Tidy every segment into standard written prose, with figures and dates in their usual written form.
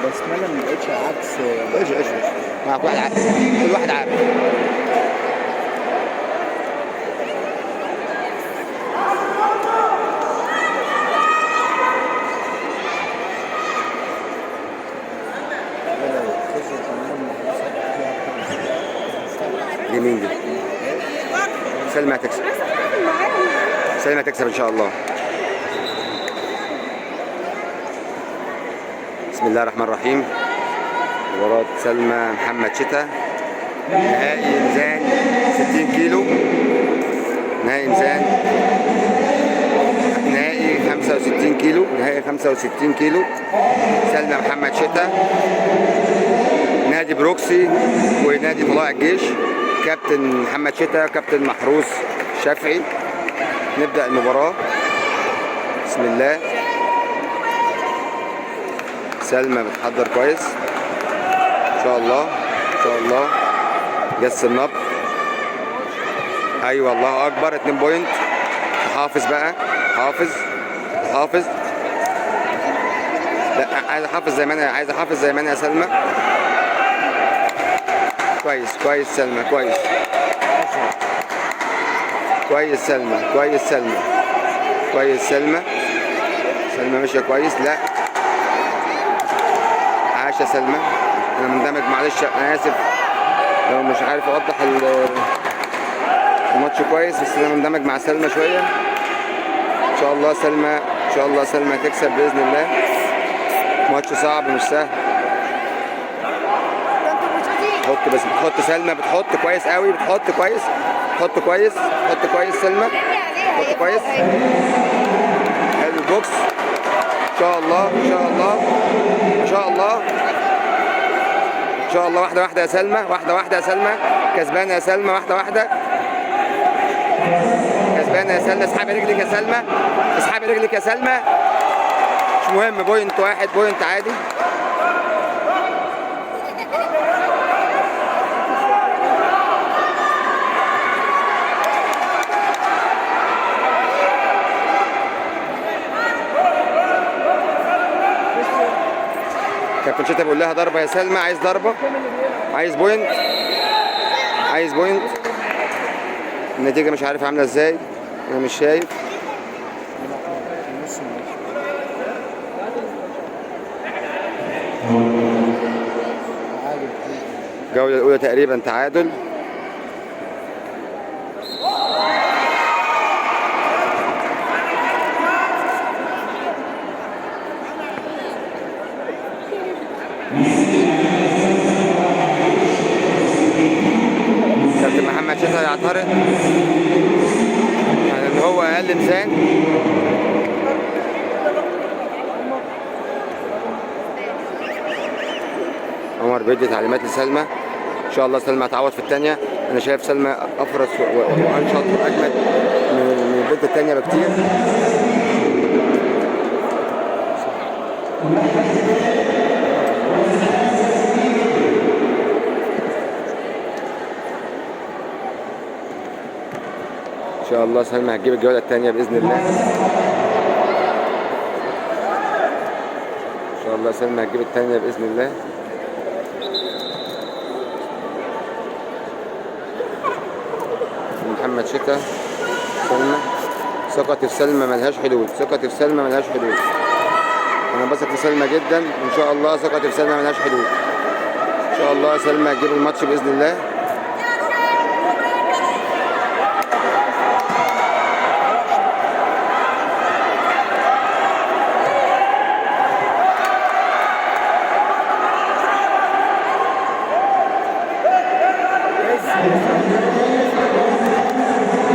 بسمله ما بقتش عكس. ايش مع كل واحد كل واحد عارف. دي مين دي؟ سلمى هتكسب. سلمى هتكسب ان شاء الله. بسم الله الرحمن الرحيم. مباراة سلمى محمد شتا، نهائي ميزان 60 كيلو، نهائي ميزان، نهائي 65 كيلو، نهائي 65 كيلو. سلمى محمد شتا، نادي بروكسي ونادي طلائع الجيش، كابتن محمد شتا، كابتن محروس شافعي. نبدأ المباراة. بسم الله. سلمى بتحضر كويس ان شاء الله ان شاء الله. جس النبض. ايوه الله اكبر. 2 بوينت. حافظ بقى، حافظ حافظ. لا عايز احافظ زي ما انا، عايز احافظ زي ما انا يا سلمى. كويس كويس سلمى، كويس كويس سلمى، كويس سلمى، كويس سلمى. سلمى ماشيه كويس. لا عاش يا سلمى. انا مندمج، معلش انا اسف لو مش عارف اوضح الماتش كويس، بس انا مندمج مع سلمى شويه. ان شاء الله سلمى، ان شاء الله سلمى تكسب باذن الله. ماتش صعب مش سهل. بتحط بس بتحط سلمى، بتحط كويس قوي، بتحط كويس، بتحط كويس، بتحط كويس سلمى، بتحط كويس. حلو البوكس. ان شاء الله ان شاء الله ان شاء الله ان شاء الله. واحده واحده يا سلمى، واحده واحده يا سلمى. كسبانه يا سلمى، واحده واحده. كسبانه يا سلمى. اسحبي رجلك يا سلمى، اسحبي رجلك يا سلمى. مش مهم، بوينت واحد، بوينت عادي. كابتن شتا بيقول لها ضربه يا سلمى. عايز ضربه، عايز بوينت، عايز بوينت. النتيجه مش عارف عامله ازاي، انا مش شايف. الجوله الاولى تقريبا تعادل. كابتن محمد شتا يعترض يعني ان هو اقل ميزان. عمر بيدي تعليمات لسلمى. ان شاء الله سلمى هتعوض في الثانيه. انا شايف سلمى افرس وانشط واجمد من البنت الثانيه بكتير. ان شاء الله سلمى هتجيب الجوله الثانيه باذن الله. ان شاء الله سلمى هتجيب الثانيه باذن الله. محمد شتا. سلمى. ثقتي في سلمى ملهاش حدود، ثقتي في سلمى ملهاش حدود. انا بثق في سلمى جدا، وان شاء الله ثقتي في سلمى ملهاش حدود. ان شاء الله سلمى هتجيب الماتش باذن الله.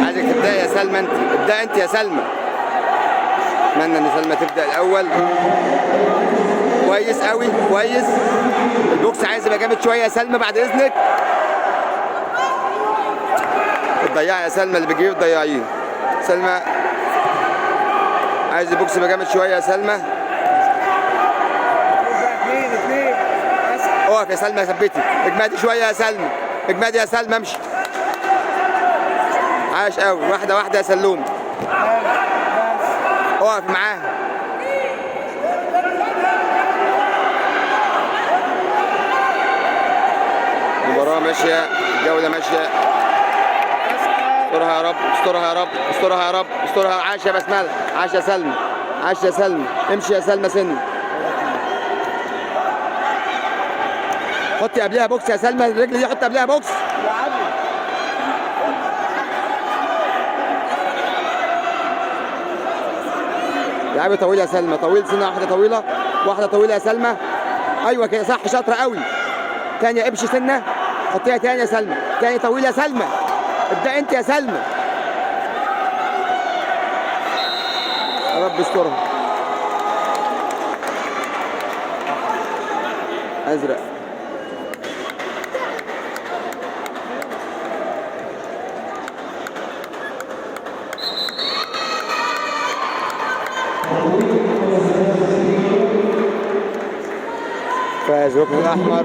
عايزك تبدأ يا سلمى، انت ابدأ انت يا سلمى. اتمنى ان سلمى تبدأ الاول. كويس قوي، كويس. البوكس عايز يبقى جامد شويه يا سلمى بعد اذنك. بتضيعي يا سلمى، اللي بتجيبيه بتضيعيه. سلمى عايز البوكس يبقى جامد شويه يا سلمى. اقف يا سلمى، ثبتي، اجمدي شويه يا سلمى، اجمدي يا سلمى، امشي. عاش قوي. واحده واحده يا سلوم. اقف معاها. المباراة ماشية، الجولة ماشية. استرها يا رب، استرها يا رب، استرها يا رب، استرها. عاش يا بسملة، عاش يا سلمى، عاش يا سلمى. امشي يا سلمى سن. حطي قبلها بوكس يا سلمى، الرجل دي حطي قبلها بوكس. لعبة طويلة يا سلمى، طويل سنة واحدة طويلة، واحدة طويلة يا سلمى. أيوه كده صح، شاطرة قوي. تانية ابشي سنة، حطيها تاني يا سلمى، تاني طويل يا سلمى. ابدأ أنت يا سلمى. يا رب استرها. أزرق. فاز ركن الأحمر،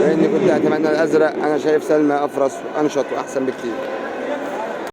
لأني كنت أتمنى الأزرق. أنا شايف سلمى أفرس وأنشط وأحسن بكتير.